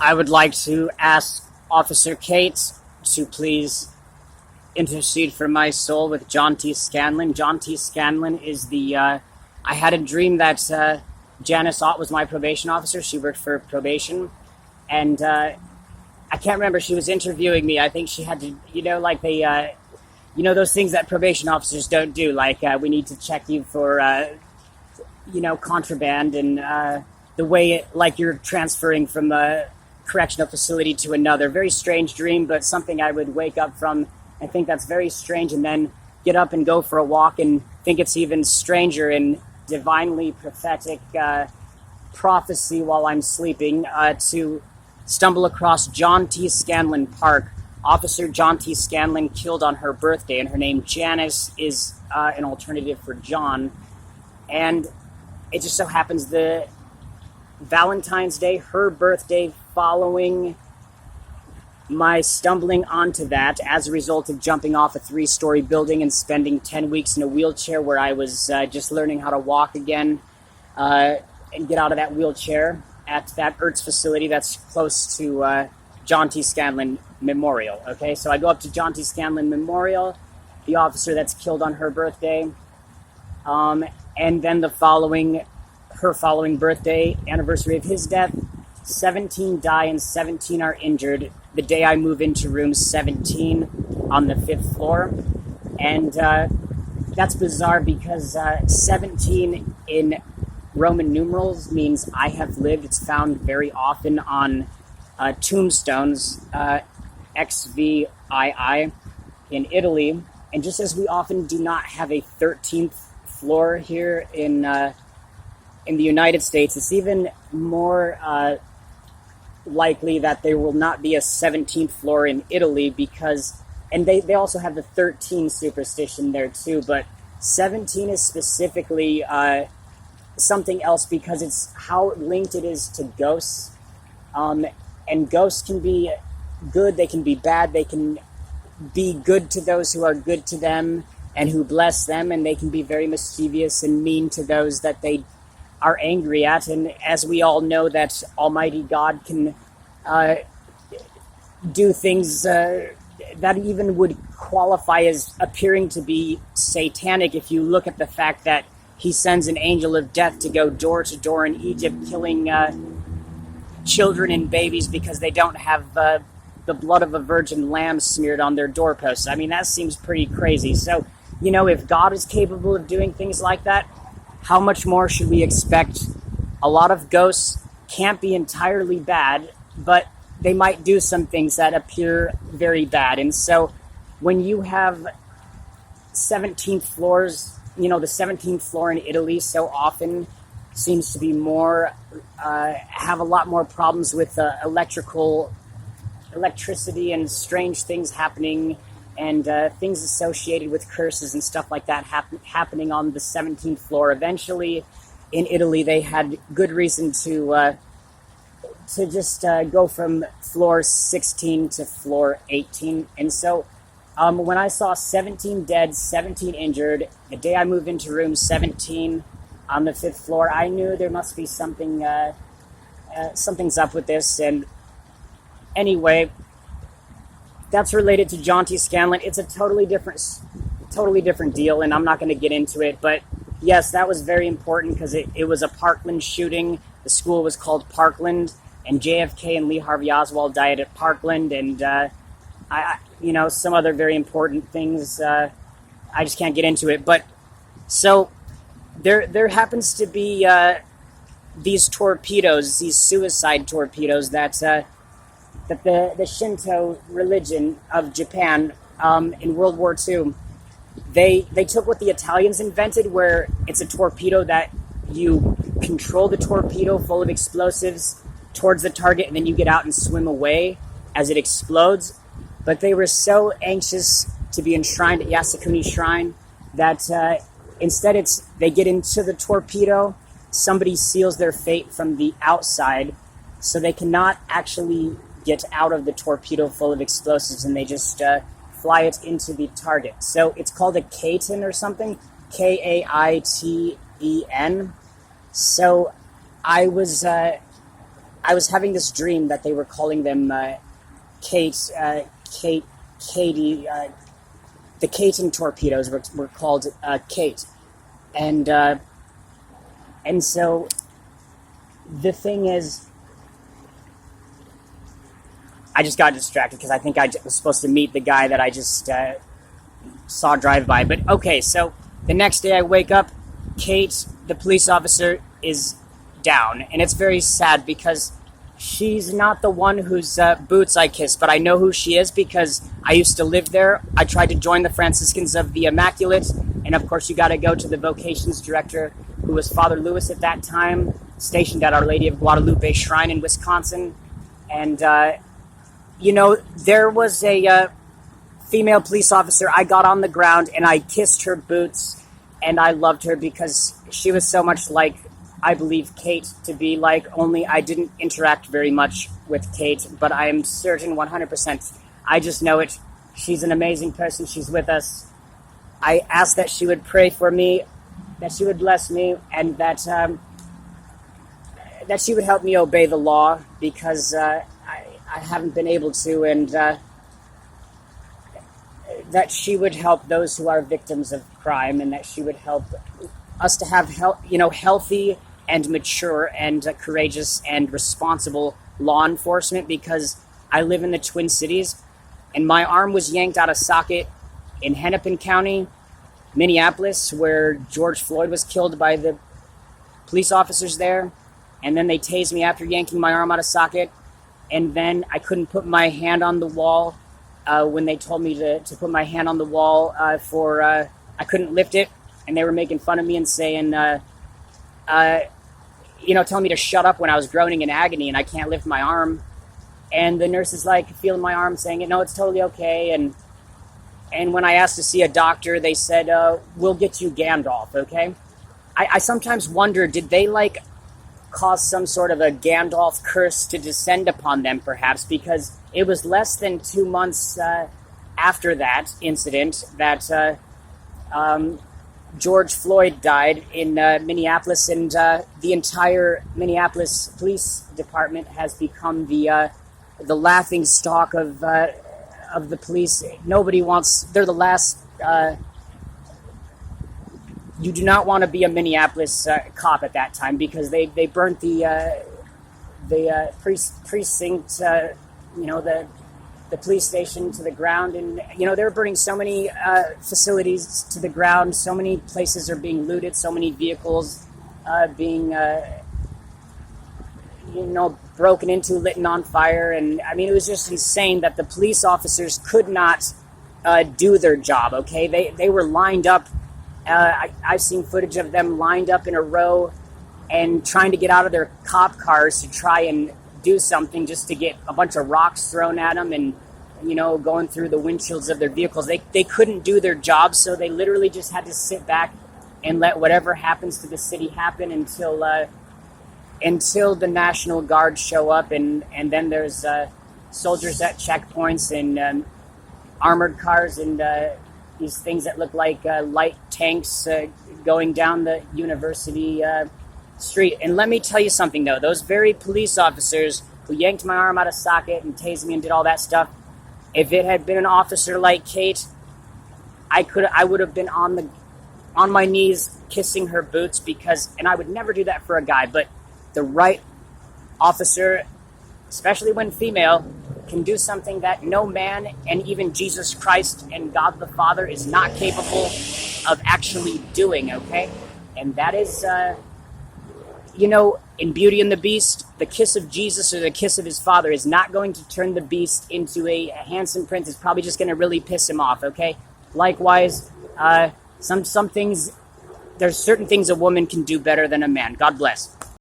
I would like to ask Officer Kate to please intercede for my soul with John T. Scanlon. John T. Scanlon is I had a dream that Janice Ott was my probation officer. She worked for probation. And I can't remember, she was interviewing me. I think she had to, like those things that probation officers don't do. Like, we need to check you for, contraband and the way like you're transferring from a correctional facility to another. Very strange dream, but something I would wake up from. I think that's very strange, and then get up and go for a walk and think it's even stranger and divinely prophetic prophecy while I'm sleeping to stumble across John T. Scanlon Park. Officer John T. Scanlon killed on her birthday, and her name Janice is an alternative for John. And it just so happens the Valentine's Day, her birthday, following my stumbling onto that as a result of jumping off a 3-story building and spending 10 weeks in a wheelchair where I was just learning how to walk again and get out of that wheelchair at that IRTS facility that's close to John T. Scanlon Memorial. Okay, so I go up to John T. Scanlon Memorial, the officer that's killed on her birthday, and then her following birthday, anniversary of his death, 17 die and 17 are injured the day I move into room 17 on the 5th floor. And that's bizarre because 17 in Roman numerals means I have lived. It's found very often on tombstones, XVII in Italy. And just as we often do not have a 13th floor here in the United States, it's even more likely that there will not be a 17th floor in Italy because, and they also have the 13 superstition there too, but 17 is specifically something else because it's how linked it is to ghosts. And ghosts can be good, they can be bad, they can be good to those who are good to them and who bless them, and they can be very mischievous and mean to those that they are angry at. And as we all know, that Almighty God can do things that even would qualify as appearing to be satanic if you look at the fact that he sends an angel of death to go door to door in Egypt, killing children and babies because they don't have the blood of a virgin lamb smeared on their doorposts. I mean, that seems pretty crazy. So, if God is capable of doing things like that, how much more should we expect? A lot of ghosts can't be entirely bad, but they might do some things that appear very bad. And so when you have 17th floors, the 17th floor in Italy so often seems to be have a lot more problems with electricity and strange things happening, and things associated with curses and stuff like that happening on the 17th floor. Eventually, in Italy, they had good reason to just go from floor 16 to floor 18. And so when I saw 17 dead, 17 injured, the day I moved into room 17 on the 5th floor, I knew there must be something, something's up with this. And anyway, that's related to John T. Scanlon. It's a totally different deal, and I'm not going to get into it. But yes, that was very important because it was a Parkland shooting. The school was called Parkland, and JFK and Lee Harvey Oswald died at Parkland, and some other very important things. I just can't get into it. But so there happens to be these torpedoes, these suicide torpedoes that the Shinto religion of Japan in World War II, they took what the Italians invented, where it's a torpedo that you control the torpedo full of explosives towards the target, and then you get out and swim away as it explodes. But they were so anxious to be enshrined at Yasukuni Shrine that instead they get into the torpedo, somebody seals their fate from the outside, so they cannot actually get out of the torpedo full of explosives, and they just fly it into the target. So it's called a Kaiten or something, Kaiten. So I was I was having this dream that they were calling them Katie. The Caton torpedoes were called Kate, and so the thing is, I just got distracted because I think I was supposed to meet the guy that I just saw drive by. But okay, so the next day I wake up, Kate, the police officer, is down, and it's very sad because she's not the one whose boots I kissed, but I know who she is because I used to live there. I tried to join the Franciscans of the Immaculate, and of course you got to go to the vocations director, who was Father Lewis at that time, stationed at Our Lady of Guadalupe Shrine in Wisconsin. And there was a female police officer. I got on the ground and I kissed her boots, and I loved her because she was so much like, I believe, Kate to be like, only I didn't interact very much with Kate, but I am certain 100%. I just know it. She's an amazing person. She's with us. I asked that she would pray for me, that she would bless me, and that she would help me obey the law because I haven't been able to, and that she would help those who are victims of crime, and that she would help us to have healthy and mature and courageous and responsible law enforcement, because I live in the Twin Cities and my arm was yanked out of socket in Hennepin County, Minneapolis, where George Floyd was killed by the police officers there, and then they tased me after yanking my arm out of socket, and then I couldn't put my hand on the wall when they told me to put my hand on the wall I couldn't lift it, and they were making fun of me and saying telling me to shut up when I was groaning in agony and I can't lift my arm. And the nurse is like feeling my arm saying, no, it's totally okay. And when I asked to see a doctor, they said, we'll get you Gandalf, okay? I sometimes wonder, did they cause some sort of a Gandalf curse to descend upon them perhaps? Because it was less than 2 months after that incident that George Floyd died in Minneapolis, and the entire Minneapolis Police Department has become the laughing stock of the police. Nobody wants. They're the last. You do not want to be a Minneapolis cop at that time because they burnt the precinct. The police station to the ground, and they were burning so many facilities to the ground. So many places are being looted, so many vehicles being broken into, lit on fire. And I mean, it was just insane that the police officers could not do their job. Okay, they were lined up. I've seen footage of them lined up in a row and trying to get out of their cop cars to try and do something, just to get a bunch of rocks thrown at them and going through the windshields of their vehicles. They couldn't do their job, so they literally just had to sit back and let whatever happens to the city happen until the National Guard show up, and then there's soldiers at checkpoints and armored cars and these things that look like light tanks going down the university street. And let me tell you something, though. Those very police officers who yanked my arm out of socket and tased me and did all that stuff, if it had been an officer like Kate, I would have been on my knees kissing her boots, and I would never do that for a guy, but the right officer, especially when female, can do something that no man and even Jesus Christ and God the Father is not capable of actually doing, okay? And that is, in Beauty and the Beast, the kiss of Jesus or the kiss of his father is not going to turn the beast into a handsome prince. It's probably just going to really piss him off, okay? Likewise, some things, there's certain things a woman can do better than a man. God bless.